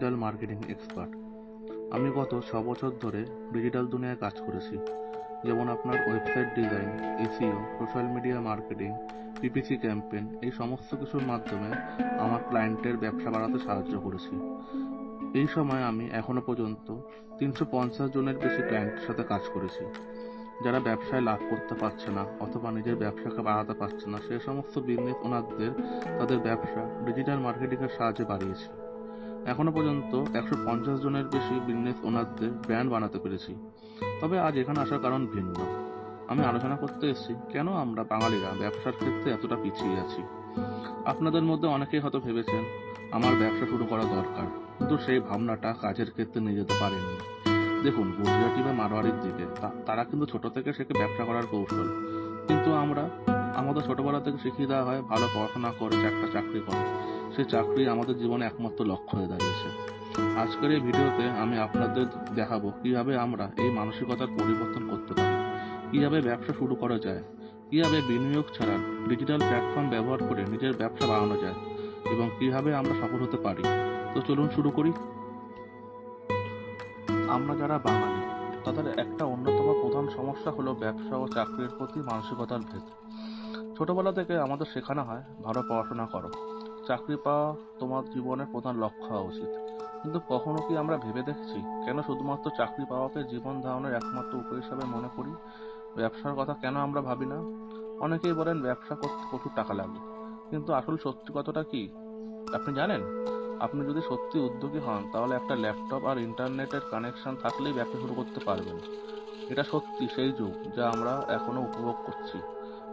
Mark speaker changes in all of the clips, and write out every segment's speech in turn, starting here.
Speaker 1: Digital marketing expert. আমি গত 6 বছর ধরে ডিজিটাল দুনিয়ায় কাজ করেছি, যেমন আপনার website design, SEO, social media marketing, PPC campaign, এই সমস্ত কিছুর মাধ্যমে আমার ক্লায়েন্টের ব্যবসা বাড়াতে সাহায্য করেছি। এই সময় আমি এখনো পর্যন্ত 350 জনের বেশি ক্লায়েন্টের সাথে কাজ করেছি, যারা ব্যবসায় লাভ করতে পারছে না অথবা নিজের ব্যবসাকে বাড়াতে পারছে না, সেই সমস্ত বিজনেস ওনারদের তাদের ব্যবসা ডিজিটাল মার্কেটিংয়ের সাহায্যে বাড়িয়েছি। এখনো পর্যন্ত 150 জনের বেশি বিজনেস ওনারদের ব্র্যান্ড বানাতে পেরেছি। তবে আজ এখানে আসার কারণ ভিন্ন। আমি আলোচনা করতে এসেছি কেন আমরা বাঙালিরা ব্যবসার ক্ষেত্রে এতটা পিছিয়ে আছি। আপনাদের মধ্যে অনেকেই হয়তো ভেবেছেন আমার ব্যবসা শুরু করা দরকার, কিন্তু সেই ভাবনাটা কাজের ক্ষেত্রে নিয়ে যেতে পারেননি। দেখুন, গুজরাটি বা মারোয়ারির দিকে তারা কিন্তু ছোট থেকে শেখে ব্যবসা করার কৌশল, কিন্তু আমাদের ছোটবেলা থেকে শিখিয়ে দেওয়া হয় ভালো পড়াশোনা করে একটা চাকরি করো। সেই চাকরি আমাদের জীবনে একমাত্র লক্ষ্য হয়ে দাঁড়িয়েছে। আজকের এই ভিডিওতে আমি আপনাদের দেখাবো কিভাবে আমরা এই মানসিকতার পরিবর্তন করতে পারি, কিভাবে ব্যবসা শুরু করা যায়, কিভাবে বিনিয়োগ ছাড়া ডিজিটাল প্ল্যাটফর্ম ব্যবহার করে নিজের ব্যবসা বাড়ানো যায় এবং কিভাবে আমরা সফল হতে পারি। তো চলুন শুরু করি। আমরা যারা বাঙালি, তাদের একটা অন্যতম প্রধান সমস্যা হলো ব্যবসা ও চাকরির প্রতি মানসিকতার ভেদ। ছোটবেলা থেকে আমাদের শেখানো হয় ভালো পড়াশোনা করো, চাকরি পাওয়া তোমার জীবনের প্রধান লক্ষ্য হওয়া উচিত। কিন্তু কখনো কি আমরা ভেবে দেখছি কেন শুধুমাত্র চাকরি পাওয়াকে জীবন ধারণের একমাত্র উপায় হিসাবে মনে করি? ব্যবসার কথা কেন আমরা ভাবি না? অনেকেই বলেন ব্যবসা করতে প্রচুর টাকা লাগে, কিন্তু আসল সত্যি কথাটা কি আপনি জানেন? আপনি যদি সত্যি উদ্যোগী হন, তাহলে একটা ল্যাপটপ আর ইন্টারনেটের কানেকশন থাকলেই ব্যবসা শুরু করতে পারবেন। এটা সত্যি সেই যুগ যা আমরা এখনো উপভোগ করছি।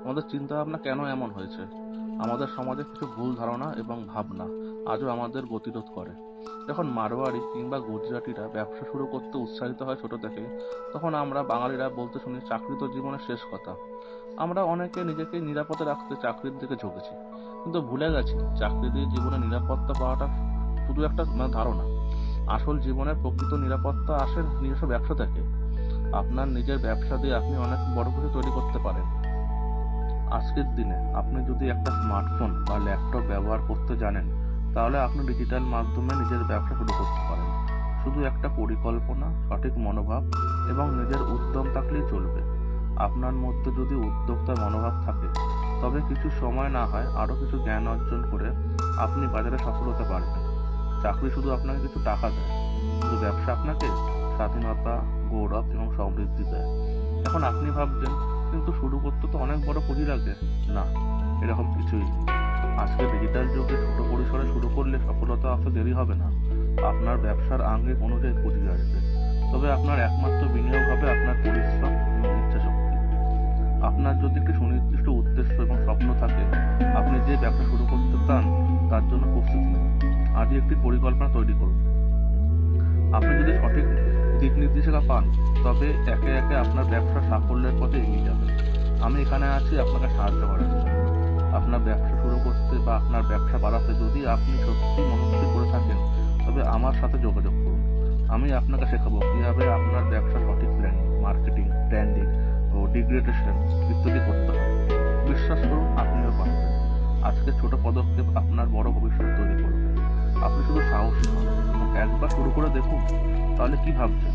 Speaker 1: আমাদের চিন্তা ভাবনা কেন এমন হয়েছে? আমাদের সমাজে কিছু ভুল ধারণা এবং ভাবনা আজও আমাদের গতিরোধ করে। যখন মারোয়ারি কিংবা গুজরাটিরা ব্যবসা শুরু করতে উৎসাহিত হয় ছোট থেকে, তখন আমরা বাঙালিরা বলতে শুনি চাকরি তো জীবনের শেষ কথা। আমরা অনেকে নিজেকে নিরাপদে রাখতে চাকরির দিকে ঝুঁকেছি, কিন্তু ভুলে গেছি চাকরি দিয়ে জীবনে নিরাপত্তা পাওয়াটা শুধু একটা ধারণা। আসল জীবনের প্রকৃত নিরাপত্তা আসে নিজস্ব ব্যবসা থেকে। আপনার নিজের ব্যবসা দিয়ে আপনি অনেক বড় কিছু তৈরি করতে পারেন। আজকের দিনে আপনি যদি একটা স্মার্টফোন বা ল্যাপটপ ব্যবহার করতে জানেন, তাহলে আপনি ডিজিটাল মাধ্যমে নিজের ব্যবসা শুরু করতে পারেন। শুধু একটা পরিকল্পনা, সঠিক মনোভাব এবং নিজের উদ্যম থাকলেই চলবে। আপনার মধ্যে যদি উদ্যোক্তার মনোভাব থাকে, তবে কিছু সময় না হয় আরও কিছু জ্ঞান অর্জন করে আপনি বাজারে সফল হতে পারবেন। চাকরি শুধু আপনাকে কিছু টাকা দেয়, কিন্তু ব্যবসা আপনাকে স্বাধীনতা, গৌরব এবং সমৃদ্ধি দেয়। এখন আপনি ভাবছেন, কিন্তু শুরু করতে তো অনেক বড় পুঁজি লাগে। না, এরকম কিছুই নেই। আজকে ডিজিটাল যুগে ছোট পরিসরে শুরু করলে সফলতা আসতে দেরি হবে না। আপনার ব্যবসার আঙ্গিক অনুযায়ী পুঁজি আসবে, তবে আপনার একমাত্র বিনিয়োগ হবে আপনার পরিশ্রম এবং ইচ্ছাশক্তি। আপনার যদি একটি সুনির্দিষ্ট উদ্দেশ্য এবং স্বপ্ন থাকে, আপনি যে ব্যবসা শুরু করতে চান তার জন্য প্রস্তুতি নিন। আজই একটি পরিকল্পনা তৈরি করুন। আপনি যদি সঠিক দিক নির্দেশিকা পান, তবে একে একে আপনার ব্যবসা সাফল্যের পথে এগিয়ে যাবে। আমি এখানে আছি আপনাকে সাহায্য করার জন্য। আপনার ব্যবসা শুরু করতে বা আপনার ব্যবসা বাড়াতে যদি আপনি সত্যি মনোযোগী করে থাকেন, তবে আমার সাথে যোগাযোগ করুন। আমি আপনাকে শেখাবো কিভাবে আপনার ব্যবসা সঠিক প্ল্যানিং, মার্কেটিং, ব্র্যান্ডিং ও ডিগ্রেডেশন ইত্যাদি করতে হয়। বিশ্বাস করুন, আপনিও পারবেন। আজকে ছোট পদক্ষেপ আপনার বড় ভবিষ্যৎ তৈরি করবে। আপনি শুধু সাহসী হন এবং একবার শুরু করে দেখুন। তাহলে কি ভাবছেন?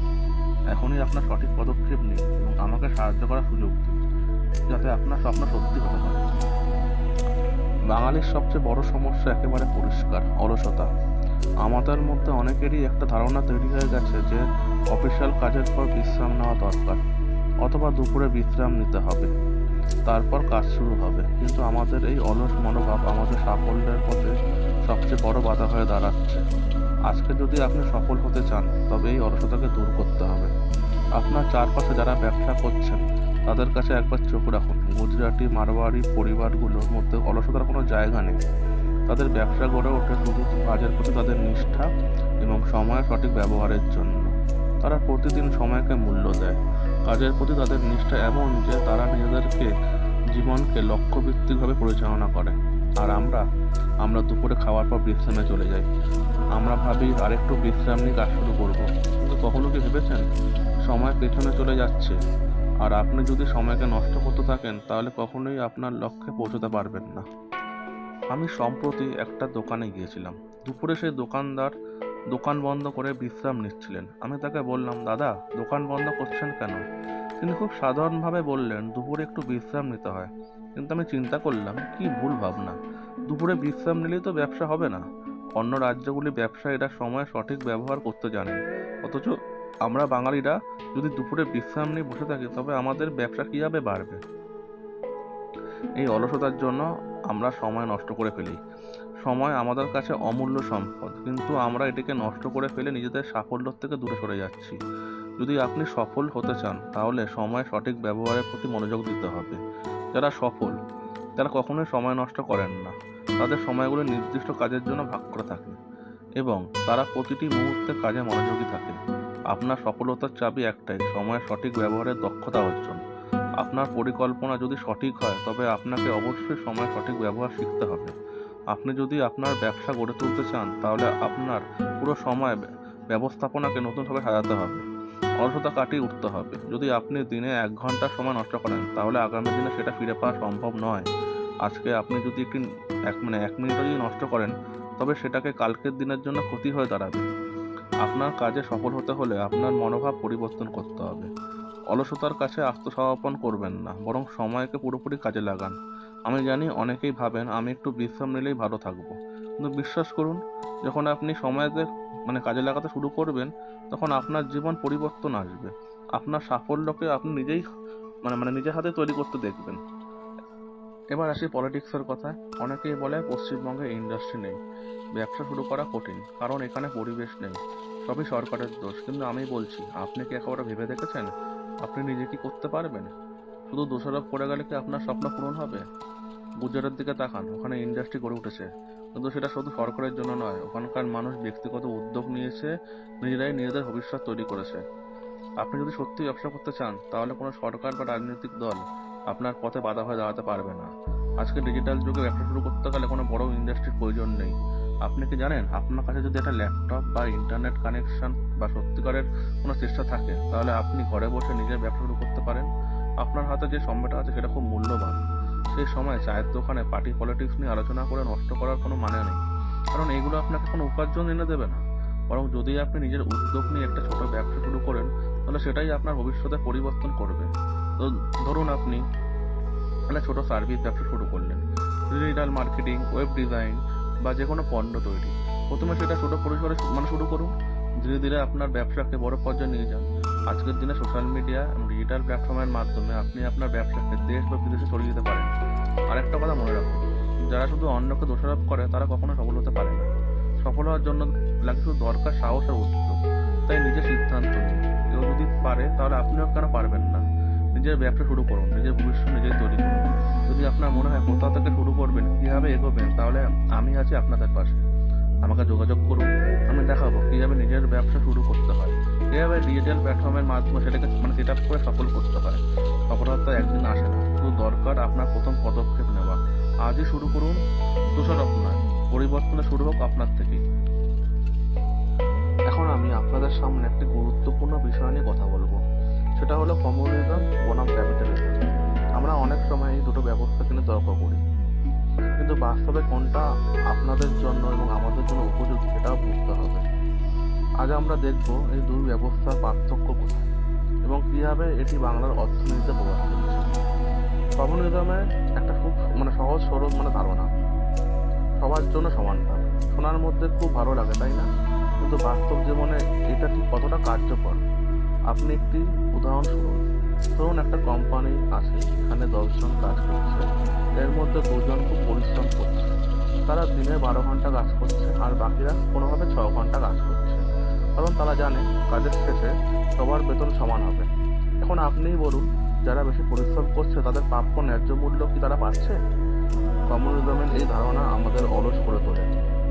Speaker 1: এখনই আপনার সঠিক পদক্ষেপ নিন এবং আমাকে সাহায্য করার সুযোগ দিন, যাতে আপনার স্বপ্ন সত্যি হতে পারে। বাঙালির সবচেয়ে বড় সমস্যা একেবারে পরিষ্কার: অলসতা। আমাদের মধ্যে অনেকেরই একটা ধারণা তৈরি হয়ে গেছে যে অফিসিয়াল কাজের পর বিশ্রাম নেওয়া দরকার, অথবা দুপুরে বিশ্রাম নিতে হবে, তারপর কাজ শুরু হবে। কিন্তু আমাদের এই অলস মনোভাব আমাদের সাফল্যের পথে সবচেয়ে বড় বাধা হয়ে দাঁড়াচ্ছে। আজকে যদি আপনি সফল হতে চান, তবে এই অলসতাকে দূর করতে হবে। আপনার চারপাশে যারা ব্যবসা করছেন, তাদের কাছে একবার চোখ রাখুন। গুজরাটি, মারোয়ারি পরিবারগুলোর মধ্যে অলসতার কোনো জায়গা নেই। তাদের ব্যবসা গড়ে ওঠে শুধু কাজের প্রতি তাদের নিষ্ঠা এবং সময়ের সঠিক ব্যবহারের জন্য। তারা প্রতিদিন সময়কে মূল্য দেয়। কাজের প্রতি তাদের নিষ্ঠা এমন যে তারা নিজেদেরকে জীবনকে লক্ষ্যভিত্তিকভাবে পরিচালনা করে। আর আমরা দুপুরে খাওয়ার পর বিশ্রামে চলে যাই। আমরা ভাবি আরেকটু বিশ্রাম নিয়ে কাজ শুরু করব, কিন্তু কখনো কি ভেবেছেন সময় পেছনে চলে যাচ্ছে? আর আপনি যদি সময়কে নষ্ট করতে থাকেন, তাহলে কখনোই আপনার লক্ষ্যে পৌঁছতে পারবেন না। আমি সম্প্রতি একটা দোকানে গিয়েছিলাম। দুপুরে সেই দোকানদার দোকান বন্ধ করে বিশ্রাম নিচ্ছিলেন। আমি তাকে বললাম, দাদা, দোকান বন্ধ করছেন কেন? তিনি খুব সাধারণভাবে বললেন, দুপুরে একটু বিশ্রাম নিতে হয়। কিন্তু আমি চিন্তা করলাম, কি ভুল ভাবনা। দুপুরে বিশ্রাম নিলেই তো ব্যবসা হবে না। অন্য রাজ্যগুলি ব্যবসায়ীরা সময় সঠিক ব্যবহার করতে জানেন, অথচ আমরা বাঙালিরা যদি দুপুরে বিশ্রাম নিয়ে বসে থাকি তবে আমাদের ব্যবসা কিভাবে বাড়বে? এই অলসতার জন্য আমরা সময় নষ্ট করে ফেলি। সময় আমাদের কাছে অমূল্য সম্পদ, কিন্তু আমরা এটিকে নষ্ট করে ফেলে নিজেদের সাফল্য থেকে দূরে সরে যাচ্ছি। যদি আপনি সফল হতে চান তাহলে সময় সঠিক ব্যবহারের প্রতি মনোযোগ দিতে হবে। যারা সফল তারা কখনোই সময় নষ্ট করেন না। তাদের সময়গুলো নির্দিষ্ট কাজের জন্য ভাগ করে থাকে এবং তারা প্রতিটি মুহূর্তে কাজে মনোযোগী থাকে। আপনার সফলতার চাবি একটাই, সময়ের সঠিক ব্যবহারের দক্ষতা অর্জন। আপনার পরিকল্পনা যদি সঠিক হয় তবে আপনাকে অবশ্যই সময়ের সঠিক ব্যবহার শিখতে হবে। আপনি যদি আপনার ব্যবসা গড়ে তুলতে চান তাহলে আপনার পুরো সময় ব্যবস্থাপনাকে নতুনভাবে সাজাতে হবে। অলসতা কাটিয়ে উঠতে হবে। যদি আপনি দিনে 1 ঘন্টা সময় নষ্ট করেন তাহলে আগামী দিনে সেটা ফিরে পাওয়া সম্ভব নয়। আজকে আপনি যদি এক মিনিটও যদি নষ্ট করেন তবে সেটাকে কালকের দিনের জন্য ক্ষতি হয়ে দাঁড়াবে। আপনার কাজে সফল হতে হলে আপনার মনোভাব পরিবর্তন করতে হবে। অলসতার কাছে আত্মসমর্পণ করবেন না, বরং সময়কে পুরোপুরি কাজে লাগান। আমি জানি অনেকেই ভাবেন আমি একটু বিশ্রাম নিলেই ভালো থাকবো, কিন্তু বিশ্বাস করুন, যখন আপনি সময়কে কাজে লাগাতে শুরু করবেন তখন আপনার জীবন পরিবর্তন আসবে। আপনার সাফল্যকে আপনি নিজেই নিজের হাতে তৈরি করতে দেখবেন। এবার আসি পলিটিক্সের কথায়। অনেকেই বলে পশ্চিমবঙ্গে ইন্ডাস্ট্রি নেই, ব্যবসা শুরু করা কঠিন, কারণ এখানে পরিবেশ নেই, সবই সরকারের দোষ। কিন্তু আমি বলছি, আপনি কি একেবারে ভেবে দেখেছেন আপনি নিজে কি করতে পারবেন? শুধু দোষারোপ করে গেলে কি আপনার স্বপ্ন পূরণ হবে? গুজরাটের দিকে তাকান, ওখানে ইন্ডাস্ট্রি গড়ে উঠেছে, কিন্তু সেটা শুধু সরকারের জন্য নয়, ওখানকার মানুষ ব্যক্তিগত উদ্যোগ নিয়েছে, নিজেরাই নিজেদের ভবিষ্যৎ তৈরি করেছে। আপনি যদি সত্যি ব্যবসা করতে চান তাহলে কোনো সরকার বা রাজনৈতিক দল আপনার পথে বাধা হয়ে দাঁড়াতে পারবে না। আজকে ডিজিটাল যুগে ব্যবসা শুরু করতে গেলে কোনো বড় ইন্ডাস্ট্রির প্রয়োজন নেই। আপনি কি জানেন, আপনার কাছে যদি একটা ল্যাপটপ বা ইন্টারনেট কানেকশন বা সত্যিকারের কোনো চেষ্টা থাকে তাহলে আপনি ঘরে বসে নিজের ব্যবসা শুরু করতে পারেন। আপনার হাতে যে সময়টা আছে সেটা খুব মূল্যবান। সেই সময় চায়ের দোকানে পার্টি পলিটিক্স নিয়ে আলোচনা করে নষ্ট করার কোনো মানে নেই, কারণ এগুলো আপনাকে কোনো উপার্জন এনে দেবে না। বরং যদি আপনি নিজের উদ্যোগ নিয়ে একটা ছোট ব্যবসা শুরু করেন তাহলে সেটাই আপনার ভবিষ্যতে পরিবর্তন করবে। তো ধরুন আপনি একটা ছোট সার্ভিস ব্যবসা শুরু করলেন, ডিজিটাল মার্কেটিং, ওয়েব ডিজাইন বা যে কোনো পণ্য তৈরি। প্রথমে সেটা ছোট পরিসরে শুরু করুন, ধীরে ধীরে আপনার ব্যবসাকে বড় পর্যায়ে নিয়ে যান। আজকের দিনে সোশ্যাল মিডিয়া এবং ডিজিটাল প্ল্যাটফর্মের মাধ্যমে আপনি আপনার ব্যবসাকে দেশ বা বিদেশে ছড়িয়ে দিতে পারেন। আরেকটা কথা মনে রাখুন, যারা শুধু অন্যকে দোষারোপ করে তারা কখনো সফল হতে পারে না। সফল হওয়ার জন্য লাগে শুধু দরকার সাহস আর উদ্যোগ। তাই নিজের সিদ্ধান্ত নিন, কেউ যদি পারে তাহলে আপনিও কেন পারবেন না? নিজের ব্যবসা শুরু করুন, নিজের ভবিষ্যৎ নিজেই তৈরি করুন। যদি আপনার মনে হয় কোথা থেকে শুরু করবেন, কিভাবে এগোবেন, তাহলে আমি আছি আপনাদের পাশে। আমাকে যোগাযোগ করুন, আমি দেখাবো কিভাবে নিজের ব্যবসা শুরু করতে হয়, কিভাবে ডিজিটাল প্ল্যাটফর্মের মাধ্যমে সেটাকে সেট আপ করে সফল করতে হয়। সফলতা একদিন আসে না, শুধু দরকার আপনার প্রথম পদক্ষেপ নেওয়া। আজই শুরু করুন, দোষারোপ নয়, পরিবর্তনে শুরু হোক আপনার থেকেই। এখন আমি আপনাদের সামনে একটি গুরুত্বপূর্ণ বিষয় নিয়ে কথা বলবো, সেটা হলো কমিউনিজম বনাম ক্যাপিটালিজম। আমরা অনেক সময় এই দুটো ব্যবস্থাকে নিয়ে তর্ক করি, কিন্তু বাস্তবে কোনটা আপনাদের জন্য এবং আমাদের জন্য উপযোগী সেটাও বুঝতে হবে। আজ আমরা দেখব এই দুই ব্যবস্থার পার্থক্য কোথায় এবং কিভাবে এটি বাংলার অর্থনীতিতে প্রভাব ফেলছে। কমিউনিজমে একটা খুব সহজ সরল ধারণা, সবার জন্য সমান ভাব। শোনার মধ্যে খুব ভালো লাগে, তাই না? কিন্তু বাস্তব জীবনে এটা ঠিক কতটা কার্যকর? আপনি একটি উদাহরণ শুনুন। ধরুন একটা কোম্পানি আছে, এখানে 10 জন কাজ করছে, এর মধ্যে 2 জন খুব পরিশ্রম করছে। তারা দিনে 12 ঘন্টা কাজ করছে আর বাকিরা কোনোভাবে 6 ঘন্টা কাজ করছে, কারণ তারা জানে কাজের শেষে সবার বেতন সমান হবে। এখন আপনিই বলুন, যারা বেশি পরিশ্রম করছে তাদের প্রাপ্য ন্যায্য মূল্য কি তারা পাচ্ছে? কমিউনিজমের এই ধারণা আমাদের অলস করে তোলে।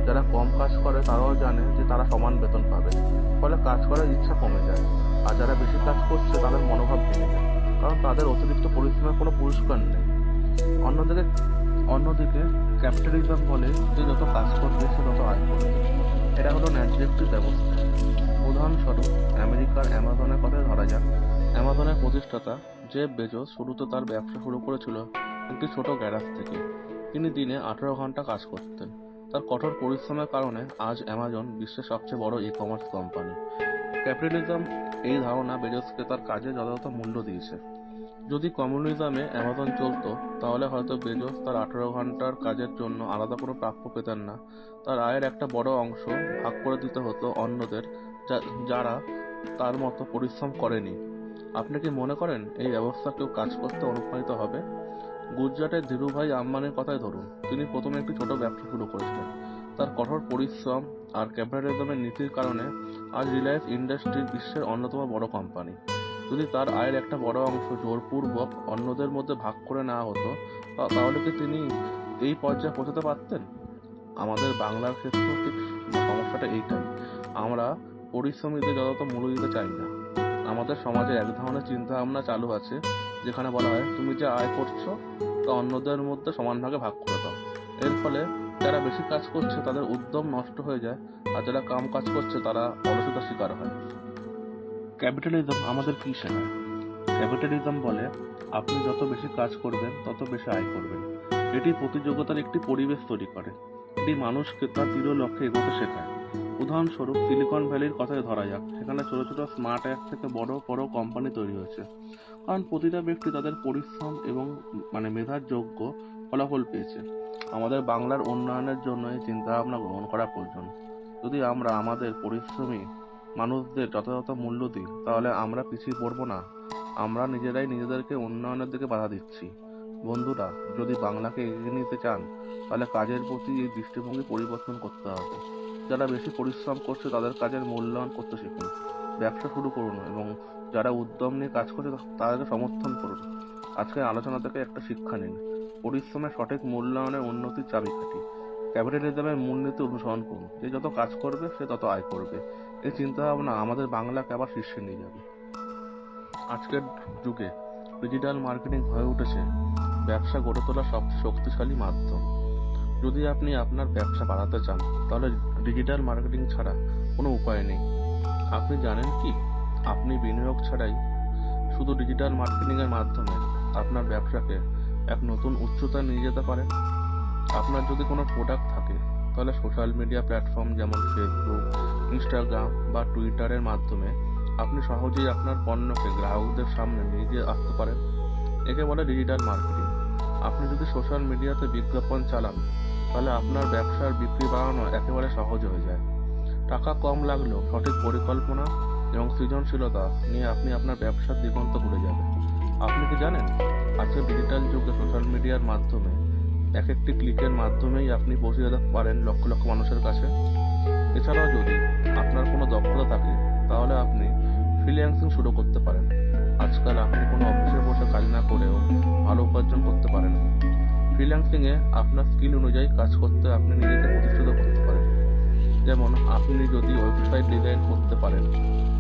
Speaker 1: যারা কম কাজ করে তারাও জানে যে তারা সমান বেতন পাবে, ফলে কাজ করার ইচ্ছা কমে যায়। আর যারা বেশি কাজ করছে তাদের মনোভাব ভেঙে যায়, কারণ তাদের অতিরিক্ত পরিশ্রমের কোনো পুরস্কার নেই। অন্যদিকে ক্যাপিটালিজম বলে যে যত কাজ করবে সে তত আয় করবে। এটা হলো ন্যায্য একটি ব্যবস্থা। উদাহরণস্বরূপ আমেরিকার অ্যামাজনের কথাই ধরা যাক। অ্যামাজনের প্রতিষ্ঠাতা জেফ বেজোস শুরুতে তার ব্যবসা শুরু করেছিল একটি ছোট গ্যারাজ থেকে। তিনি দিনে 18 ঘন্টা কাজ করতেন। তার কঠোর পরিশ্রমের কারণে আজ অ্যামাজন বিশ্বের সবচেয়ে বড় ই-কমার্স কোম্পানি। ক্যাপিটালিজম এই ধারণা বেজোসকে তার কাজে যথাযথ মূল্য দিয়েছে। যদি কমিউনিজমে অ্যামাজন চলতো, তাহলে হয়তো বেজোস তার 18 ঘন্টার কাজের জন্য আলাদা কোনো প্রাপ্য পেতেন না। তার আয়ের একটা বড় অংশ ভাগ করে দিতে হতো অন্যদের, যারা তার মতো পরিশ্রম করেনি। আপনি কি মনে করেন এই ব্যবস্থা কেউ কাজ করতে অনুপ্রাণিত হবে? গুজরাটের ধীরুভাই আম্বানির কথাই ধরুন। তিনি প্রথমে একটি ছোট ব্যবসা শুরু করেছিলেন। তার কঠোর পরিশ্রম আর ক্যাপিটালিজমের নীতির কারণে আজ রিলায়েন্স ইন্ডাস্ট্রি বিশ্বের অন্যতম বড় কোম্পানি। যদি তার আয়ের একটা বড় অংশ জোরপূর্বক অন্যদের মধ্যে ভাগ করে নেওয়া হতো, তাহলে কি তিনি এই পর্যায়ে পৌঁছাতে পারতেন? আমাদের বাংলার ক্ষেত্রেও ঠিক সমস্যাটা এইটাই। আমরা পরিশ্রমীদের যথাযথ মূল্য দিতে চাই না। আমাদের সমাজে এক ধরনের চিন্তা ভাবনা চালু আছে, যেখানে বলা হয় তুমি যে আয় করছো তা অন্যদের মধ্যে সমান ভাগে ভাগ করে দাও। এর ফলে যারা বেশি কাজ করছে তাদের উদ্যম নষ্ট হয়ে যায়, আর যারা কম কাজ করছে তারা অলসতার শিকার হয়। ক্যাপিটালিজম আমাদের কি শেখায়? ক্যাপিটালিজম বলে আপনি যত বেশি কাজ করবেন তত বেশি আয় করবেন। এটি প্রতিযোগিতার একটি পরিবেশ তৈরি করে। এটি মানুষকে তার দৃঢ় লক্ষ্যে এগোতে শেখায়। উদাহরণস্বরূপ সিলিকন ভ্যালির কথাই ধরা যাক। সেখানে ছোট ছোট স্মার্ট অ্যাপ থেকে বড় বড় কোম্পানি তৈরি হয়েছে, কারণ প্রতিটা ব্যক্তি তাদের পরিশ্রম এবং মেধার যোগ্য ফলাফল পেয়েছে। আমাদের বাংলার উন্নয়নের জন্য এই চিন্তাভাবনা গ্রহণ করা প্রয়োজন। যদি আমরা আমাদের পরিশ্রমী মানুষদের যথাযথ মূল্য দিই, তাহলে আমরা পিছিয়ে পড়বো না। আমরা নিজেরাই নিজেদেরকে উন্নয়নের দিকে বাধা দিচ্ছি। বন্ধুরা, যদি বাংলাকে এগিয়ে নিতে চান, তাহলে কাজের প্রতি এই দৃষ্টিভঙ্গি পরিবর্তন করতে হবে। যারা বেশি পরিশ্রম করছে তাদের কাজের মূল্যায়ন করতে শিখুন, ব্যবসা শুরু করুন এবং যারা উদ্যম নিয়ে কাজ করছে তাদেরকে সমর্থন করুন। আজকের আলোচনা থেকে একটা শিক্ষা নিন, পরিশ্রমের সঠিক মূল্যায়নের উন্নতির চাবিকাঠি। ক্যাপিটালিজমের মূলনীতি অনুসরণ করুন, যে যত কাজ করবে সে তত আয় করবে। এই চিন্তাভাবনা আমাদের বাংলাকে আবার শীর্ষে নিয়ে যাবে। আজকের যুগে ডিজিটাল মার্কেটিং হয়ে উঠেছে ব্যবসা গড়ে তোলার সবচেয়ে শক্তিশালী মাধ্যম। যদি আপনি আপনার ব্যবসা বাড়াতে চান, তাহলে ডিজিটাল মার্কেটিং ছাড়া কোনো উপায় নেই। আপনি জানেন কি, আপনি বিনিয়োগ ছাড়াই শুধু ডিজিটাল মার্কেটিংয়ের মাধ্যমে আপনার ব্যবসাকে এক নতুন উচ্চতায় নিয়ে যেতে পারেন। আপনার যদি কোনো প্রোডাক্ট থাকে, তাহলে সোশ্যাল মিডিয়া প্ল্যাটফর্ম যেমন ফেসবুক, ইনস্টাগ্রাম বা টুইটারের মাধ্যমে আপনি সহজেই আপনার পণ্যকে গ্রাহকদের সামনে নিয়ে আসতে পারেন। একে বলে ডিজিটাল মার্কেটিং। আপনি যদি সোশ্যাল মিডিয়াতে বিজ্ঞাপন চালান, তাহলে আপনার ব্যবসার বিক্রি বাড়ানো একেবারে সহজ হয়ে যায়। টাকা কম লাগলেও সঠিক পরিকল্পনা এবং সৃজনশীলতা নিয়ে আপনি আপনার ব্যবসার দিগন্ত খুলে যাবেন। আপনি কি জানেন, আজকে ডিজিটাল যুগে সোশ্যাল মিডিয়ার মাধ্যমে এক একটি ক্লিকের মাধ্যমেই আপনি পৌঁছে যেতে পারেন লক্ষ লক্ষ মানুষের কাছে। এছাড়াও যদি আপনার কোনো দক্ষতা থাকে, তাহলে আপনি ফ্রিল্যান্সিং শুরু করতে পারেন। আজকাল আপনি কোনো অফিসে বসে কাজ না করেও ভালো উপার্জন করতে পারেন। ফ্রিল্যান্সিংয়ে আপনার স্কিল অনুযায়ী কাজ করতে আপনি নিজেকে প্রতিষ্ঠিত করতে পারেন। যেমন আপনি যদি ওয়েবসাইট ডিজাইন করতে পারেন,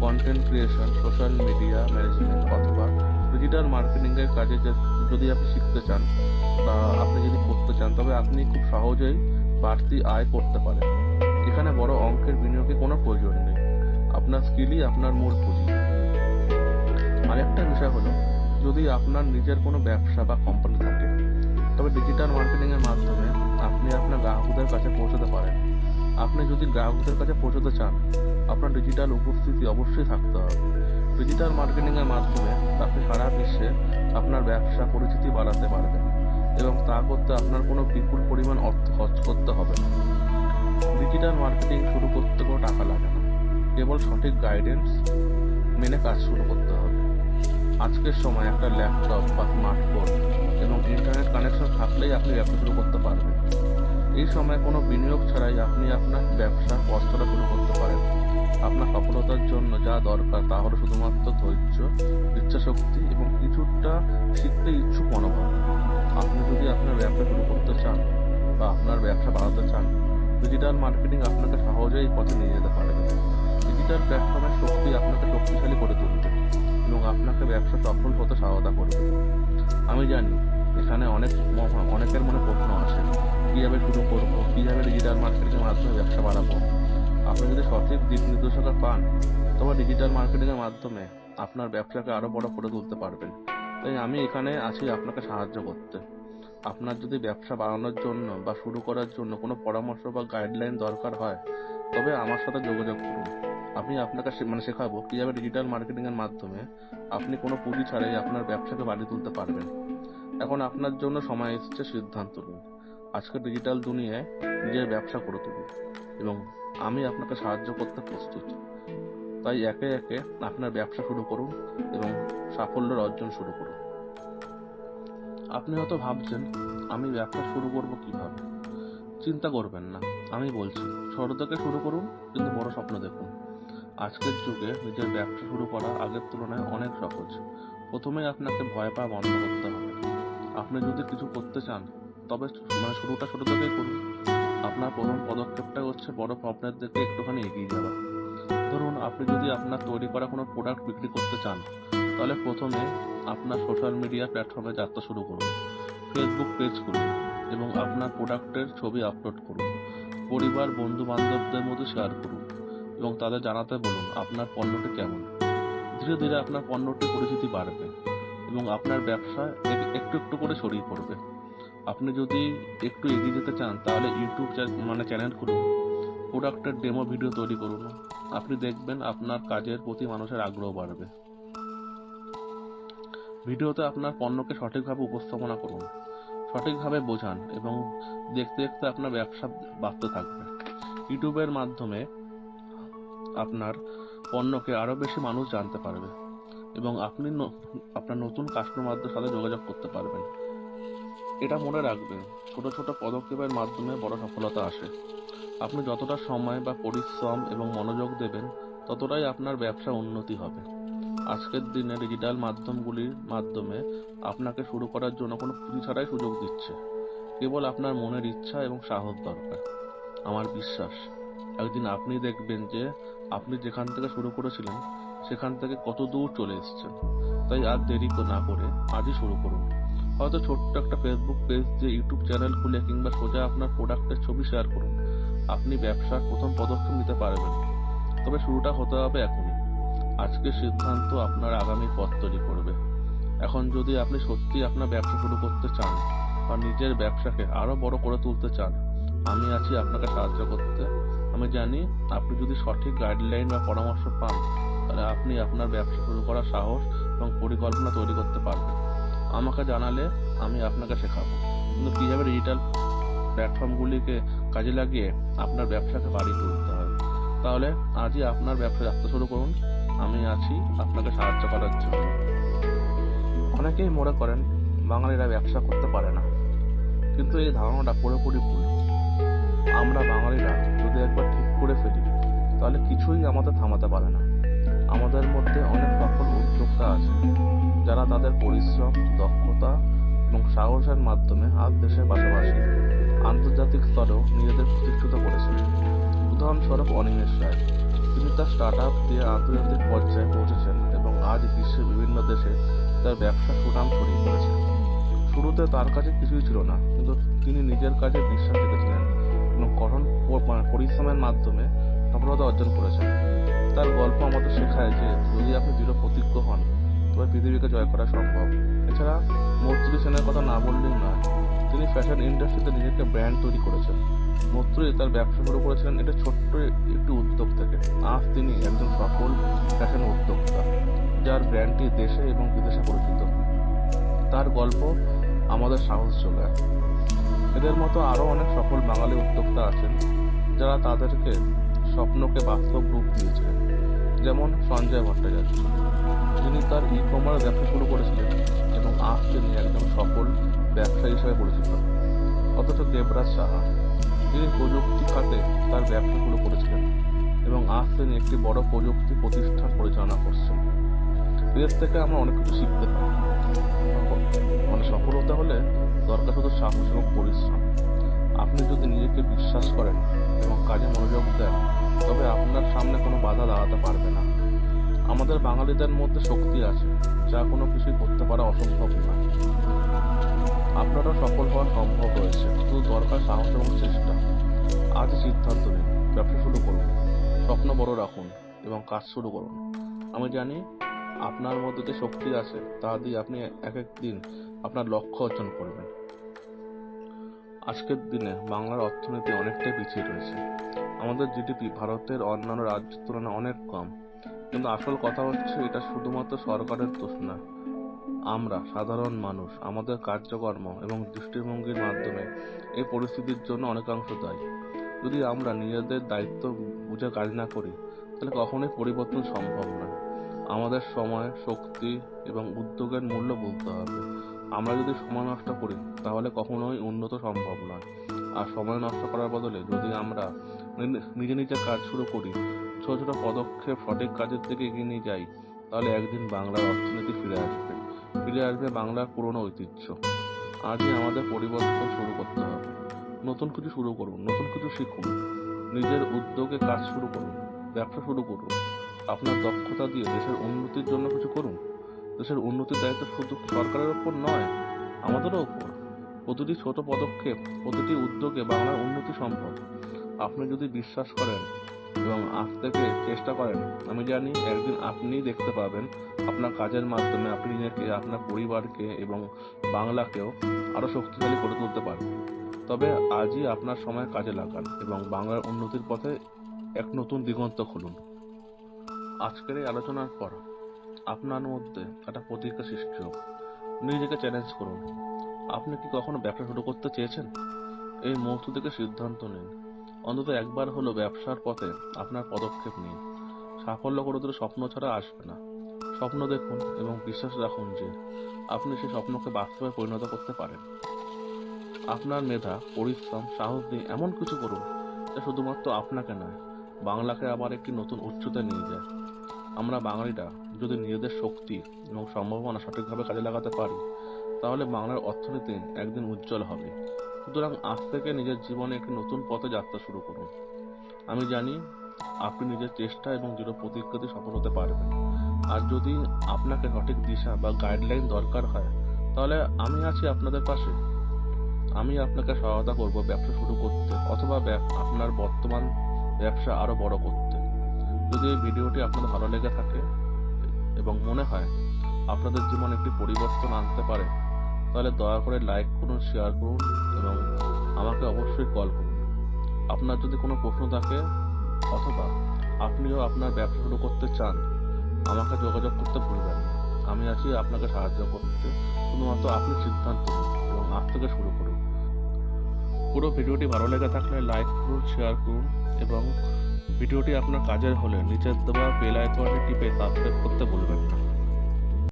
Speaker 1: content creation, social media management অথবা ডিজিটাল মার্কেটিংয়ের কাজে যদি আপনি শিখতে চান বা আপনি যদি করতে চান, তবে আপনি খুব সহজেই বাড়তি আয় করতে পারেন। এখানে বড় অঙ্কের বিনিয়োগের কোনো প্রয়োজন নেই। আপনার স্কিলই আপনার মূল পুঁজি। আরেকটা বিষয় হলো, যদি আপনার নিজের কোনো ব্যবসা বা কোম্পানি থাকে, তবে ডিজিটাল মার্কেটিংয়ের মাধ্যমে আপনি আপনার গ্রাহকদের কাছে পৌঁছাতে পারেন। আপনি যদি গ্রাহকদের কাছে পৌঁছাতে চান, আপনার ডিজিটাল উপস্থিতি অবশ্যই থাকতে হবে। ডিজিটাল মার্কেটিংয়ের মাধ্যমে আপনি সারা বিশ্বে আপনার ব্যবসা পরিচিতি বাড়াতে পারবেন এবং তা করতে আপনার কোনো বিপুল পরিমাণ অর্থ খরচ করতে হবে না। ডিজিটাল মার্কেটিং শুরু করতে কোনো টাকা লাগে না, কেবল সঠিক গাইডেন্স মেনে কাজ শুরু করতে হবে। আজকের সময় একটা ল্যাপটপ বা স্মার্টফোন এবং ইন্টারনেট কানেকশন থাকলেই আপনি ব্যবসা শুরু করতে পারবেন। এই সময় কোনো বিনিয়োগ ছাড়াই আপনি আপনার ব্যবসার পথচলা শুরু করতে পারেন। আপনার সফলতার জন্য যা দরকার তা হলো শুধুমাত্র ধৈর্য, ইচ্ছাশক্তি এবং কিছুটা শিখতে ইচ্ছুক মনোভাব। আপনি যদি আপনার ব্যবসা শুরু করতে চান বা আপনার ব্যবসা বাড়াতে চান, ডিজিটাল মার্কেটিং আপনাকে সহজেই পথে নিয়ে যেতে পারবে। ডিজিটাল প্ল্যাটফর্মের শক্তি আপনাকে শক্তিশালী করে তুলবে এবং আপনাকে ব্যবসা সফল হতে সহায়তা করবে। আমি জানি এখানে অনেকের মনে প্রশ্ন আসে, কীভাবে শুরু করবো, কীভাবে ডিজিটাল মার্কেটিংয়ের মাধ্যমে ব্যবসা বাড়াবো। আপনি যদি সঠিক দিক নির্দেশনা পান, তবে ডিজিটাল মার্কেটিংয়ের মাধ্যমে আপনার ব্যবসাকে আরও বড় করে তুলতে পারবেন। তাই আমি এখানে আছি আপনাকে সাহায্য করতে। আপনার যদি ব্যবসা বাড়ানোর জন্য বা শুরু করার জন্য কোনো পরামর্শ বা গাইডলাইন দরকার হয়, তবে আমার সাথে যোগাযোগ করুন। আমি আপনাকে শেখাবো কিভাবে ডিজিটাল মার্কেটিং এর মাধ্যমে আপনি কোনো পুঁজি ছাড়াই আপনার ব্যবসাকে বাড়িয়ে তুলতে পারবেন। এখন আপনার জন্য সময় এসেছে সিদ্ধান্ত নিন। আজকে ডিজিটাল দুনিয়ায় নিজের ব্যবসা করে তুলুন এবং আমি আপনাকে সাহায্য করতে প্রস্তুত। তাই একে একে আপনার ব্যবসা শুরু করুন এবং সাফল্যের অর্জন শুরু করুন। আপনি হয়তো ভাবছেন, আমি ব্যবসা শুরু করব কিভাবে? চিন্তা করবেন না, আমি বলছি, ছোট থেকে শুরু করুন, কিন্তু বড় স্বপ্ন দেখুন। আজকের যুগে নিজের ব্যবসা শুরু করা আগের তুলনায় অনেক সহজ। প্রথমেই আপনাকে ভয় পাওয়া বন্ধ করতে হবে। আপনি যদি কিছু করতে চান, তবে শুরুটা ছোট থেকেই করুন। আপনার প্রথম পদক্ষেপটা হচ্ছে বড় স্বপ্নের দিকে একটুখানি এগিয়ে যাওয়া। ধরুন, আপনি যদি আপনার তৈরি করা কোনো প্রোডাক্ট বিক্রি করতে চান, তাহলে প্রথমে আপনার সোশ্যাল মিডিয়া প্ল্যাটফর্মে যাত্রা শুরু করুন। ফেসবুক পেজ খুলুন এবং আপনার প্রোডাক্টের ছবি আপলোড করুন। পরিবার, বন্ধু বান্ধবদের মধ্যে শেয়ার করুন এবং তাদের জানাতে বলুন আপনার পণ্যটি কেমন। ধীরে ধীরে আপনার পণ্যটির পরিচিতি বাড়বে এবং আপনার ব্যবসা একটু একটু করে ছড়িয়ে পড়বে। আপনি যদি একটু এগিয়ে যেতে চান, তাহলে ইউটিউব চ্যানেল খুলুন, প্রোডাক্টের ডেমো ভিডিও তৈরি করুন। আপনি দেখবেন আপনার কাজের প্রতি মানুষের আগ্রহ বাড়বে। ভিডিওতে আপনার পণ্যকে সঠিকভাবে উপস্থাপনা করুন, সঠিকভাবে বোঝান এবং দেখতে দেখতে আপনার ব্যবসা বাড়তে থাকবে। ইউটিউবের মাধ্যমে আপনার পণ্যকে আরো বেশি মানুষ জানতে পারবে এবং আপনি আপনার নতুন কাস্টমারদের সাথে যোগাযোগ করতে পারবেন। এটা মনে রাখবেন, ছোট ছোট পদক্ষেপের মাধ্যমে বড় সফলতা আসে। আপনি যতটা সময় বা পরিশ্রম এবং মনোযোগ দেবেন, ততটাই আপনার ব্যবসা উন্নতি হবে। আজকের দিনে ডিজিটাল মাধ্যমগুলির মাধ্যমে আপনাকে শুরু করার জন্য কোনো পুঁজি ছাড়াই সুযোগ দিচ্ছে। কেবল আপনার মনের ইচ্ছা এবং সাহস দরকার। আমার বিশ্বাস, একদিন আপনি দেখবেন যে আপনি যেখান থেকে শুরু করেছিলেন সেখান থেকে কত দূর চলে এসেছেন। তাই আর দেরি না করে আজই শুরু করুন। হয়তো ছোট্ট একটা ফেসবুক পেজ দিয়ে, ইউটিউব চ্যানেল খুলে কিংবা সোজা আপনার প্রোডাক্টের ছবি শেয়ার করুন। আপনি ব্যবসার প্রথম পদক্ষেপ নিতে পারবেন, তবে শুরুটা হতে হবে এখনই। আজকের সিদ্ধান্ত আপনার আগামী পথ তৈরি করবে। এখন যদি আপনি সত্যি আপনার ব্যবসা শুরু করতে চান বা নিজের ব্যবসাকে আরো বড় করে তুলতে চান, আমি আছি আপনাকে সাহায্য করতে। আমি জানি আপনি যদি সঠিক গাইডলাইন বা পরামর্শ পান, তাহলে আপনি আপনার ব্যবসা শুরু করার সাহস এবং পরিকল্পনা তৈরি করতে পারবেন। আমাকে জানালে আমি আপনাকে শেখাবো কিন্তু কিভাবে ডিজিটাল প্ল্যাটফর্মগুলিকে কাজে লাগিয়ে আপনার ব্যবসাকে বাড়িয়ে তুলতে হয়। তাহলে আজই আপনার ব্যবসা যাত্রা শুরু করুন। আমি আছি আপনাকে সাহায্য করার জন্য। অনেকেই মনে করেন বাঙালিরা ব্যবসা করতে পারে না, কিন্তু এই ধারণাটা পুরোপুরি ভুল। আমরা বাঙালিরা যদি একবার ঠিক করে ফেলি, তাহলে কিছুই আমাদের থামাতে পারে না। আমাদের মধ্যে অনেক সফল উদ্যোক্তা আছে, যারা তাদের পরিশ্রম, দক্ষতা এবং সাহসের মাধ্যমে আজ দেশের পাশাপাশি আন্তর্জাতিক স্তরেও নিজেদের প্রতিষ্ঠিত করেছেন। উদাহরণস্বরূপ অনিমেষ রায়, তিনি তার স্টার্টআপ দিয়ে আন্তর্জাতিক পর্যায়ে পৌঁছেছেন এবং আজ বিশ্বের বিভিন্ন দেশে তার ব্যবসা সুনাম ছড়িয়ে পড়েছে। শুরুতে তার কাছে কিছুই ছিল না, কিন্তু তিনি নিজের কাজে বিশ্বাস রেখেছিলেন এবং কঠোর পরিশ্রমের মাধ্যমে সফলতা অর্জন করেছেন। তার গল্প আমাদের শেখায় যে যদি আপনি দৃঢ় প্রতিজ্ঞ হন, তবে পৃথিবীকে জয় করা সম্ভব। এছাড়া মৈত্রী সেনের কথা না বললেই নয়, তিনি ফ্যাশন ইন্ডাস্ট্রিতে নিজেকে ব্র্যান্ড তৈরি করেছেন। মৈত্রী তার ব্যবসা শুরু করেছিলেন এটা ছোট্ট একটি উদ্যোগ থেকে। আজ তিনি একজন সফল ফ্যাশন উদ্যোক্তা, যার ব্র্যান্ডটি দেশে এবং বিদেশে পরিচিত। তার গল্প আমাদের সাহস যোগায়। এদের মতো আরো অনেক সফল বাঙালি উদ্যোক্তা আছেন, যারা তাদেরকে স্বপ্নকে বাস্তব রূপ দিয়েছিলেন। যেমন সঞ্জয় ভট্টাচার্য, যিনি তার ই-কমার্স ব্যবসা শুরু করেছিলেন এবং আজ তিনি একজন সফল ব্যবসায়ী হিসেবে পরিচিত। অথচ দেবরাজ সাহা, যিনি প্রযুক্তি খাতে তার ব্যবসা শুরু করেছিলেন এবং আজ তিনি একটি বড় প্রযুক্তি প্রতিষ্ঠান পরিচালনা করছেন। এদের থেকে আমরা অনেক কিছু শিখতে পারি। সফল হতে হলে দরকার শুধু সাহস এবং পরিশ্রম। আপনি যদি নিজেকে বিশ্বাস করেন এবং কাজে মনোযোগ দেন, তবে আপনার সামনে কোনো বাধা দাঁড়াতে পারবে না। আমাদের বাঙালিদের মধ্যে শক্তি আছে, যা কোনো কিছুই করতে পারা অসম্ভব না। আপনারও সফল হওয়া সম্ভব রয়েছে, শুধু দরকার সাহস এবং চেষ্টা। আজ সিদ্ধান্ত নিন, ব্যবসা শুরু করুন, স্বপ্ন বড় রাখুন এবং কাজ শুরু করুন। আমি জানি আপনার মধ্যে যে শক্তি আছে তা দিয়ে আপনি এক এক দিন আপনার লক্ষ্য অর্জন করবেন। আজকের দিনে বাংলার অর্থনীতি অনেকটাই পিছিয়ে রয়েছে। আমাদের জিডিপি ভারতের অন্যান্য রাজ্যের তুলনায় অনেক কম। কিন্তু আসল কথা হচ্ছে, এটা শুধুমাত্র সরকারের দোষ না। আমরা সাধারণ মানুষ আমাদের কার্যকর্ম এবং দৃষ্টিভঙ্গির মাধ্যমে এই পরিস্থিতির জন্য অনেকাংশ দায়ী। যদি আমরা নিজেদের দায়িত্ব বুঝে কাজ না করি, তাহলে কখনোই পরিবর্তন সম্ভব নয়। আমাদের সময়, শক্তি এবং উদ্যোগের মূল্য বুঝতে হবে। আমরা যদি সময় নষ্ট করি, তাহলে কখনোই উন্নত সম্ভব নয়। আর সময় নষ্ট করার বদলে যদি আমরা নিজে নিজে কাজ শুরু করি, ছোট ছোট পদক্ষেপ সঠিক কাজের দিকে এগিয়ে নিয়ে যাই, তাহলে একদিন বাংলার অর্থনীতি ফিরে আসবে বাংলার পুরনো ঐতিহ্য। আজই আমাদের পরিবর্তন শুরু করতে হবে। নতুন কিছু শুরু করুন, নতুন কিছু শিখুন, নিজের উদ্যোগে কাজ শুরু করুন, ব্যবসা শুরু করুন। আপনার দক্ষতা দিয়ে দেশের উন্নতির জন্য কিছু করুন। দেশের উন্নতির দায়িত্ব শুধু সরকারের ওপর নয়, আমাদেরও ওপর। প্রতিটি ছোট পদক্ষেপ, প্রতিটি উদ্যোগে বাংলার উন্নতি সম্ভব। আপনি যদি বিশ্বাস করেন এবং আজ থেকে চেষ্টা করেন, আমি জানি একদিন আপনিই দেখতে পাবেন আপনার কাজের মাধ্যমে আপনি নিজেকে, আপনার পরিবারকে এবং বাংলাকেও আরো শক্তিশালী করে তুলতে পারবেন। তবে আজই আপনার সময় কাজে লাগান এবং বাংলার উন্নতির পথে এক নতুন দিগন্ত খুলুন। আজকের এই আলোচনার পর আপনার মধ্যে একটা প্রতিক্রিয়া সৃষ্টি হোক। নিজেকে চ্যালেঞ্জ করুন। আপনি কি কখনো ব্যবসা শুরু করতে চেয়েছেন? এই মুহূর্ত থেকে সিদ্ধান্ত নিন। অন্তত একবার হলো ব্যবসার পথে আপনার পদক্ষেপ নিন। সাফল্য কোনোদিনও স্বপ্ন ছাড়া আসবে না। স্বপ্ন দেখুন এবং বিশ্বাস রাখুন যে আপনি সেই স্বপ্নকে বাস্তবে পরিণত করতে পারেন। আপনার মেধা, পরিশ্রম, সাহস দিয়ে এমন কিছু করুন যা শুধুমাত্র আপনাকে নয়, বাংলাকে আবার একটি নতুন উচ্চতায় নিয়ে যায়। আমরা বাঙালিরা যদি নিজেদের শক্তি এবং সম্ভাবনা সঠিকভাবে কাজে লাগাতে পারি, তাহলে বাংলার অর্থনীতি একদিন উজ্জ্বল হবে। সুতরাং আজ থেকে নিজের জীবনে একটি নতুন পথে যাত্রা শুরু করুন। আমি জানি আপনি নিজের চেষ্টা এবং দৃঢ় প্রতিজ্ঞাতে সফল হতে পারবেন। আর যদি আপনাকে সঠিক দিশা বা গাইডলাইন দরকার হয়, তাহলে আমি আছি আপনাদের পাশে। আমি আপনাকে সহায়তা করব ব্যবসা শুরু করতে অথবা আপনার বর্তমান ব্যবসা আরো বড় করতে। যদি এই ভিডিওটি আপনাদের ভালো লেগে থাকে এবং মনে হয় আপনাদের জীবনে একটি পরিবর্তন আনতে পারে, তাহলে দয়া করে লাইক করুন, শেয়ার করুন এবং আমাকে অবশ্যই কল করুন। আপনার যদি কোনো প্রশ্ন থাকে অথবা আপনিও আপনার ব্যবসা শুরু করতে চান, আমাকে যোগাযোগ করতে ভুলবেন না। আমি আছি আপনাকে সাহায্য করতে। শুধুমাত্র আপনি সিদ্ধান্ত নিন এবং আজ থেকে শুরু করুন। পুরো ভিডিওটি ভালো লেগে থাকলে লাইক করুন, শেয়ার করুন এবং ভিডিওটি আপনার কাজের হলে নিচের দেওয়া বেল আইকনটি টিপে সাবস্ক্রাইব করতে ভুলবেন না।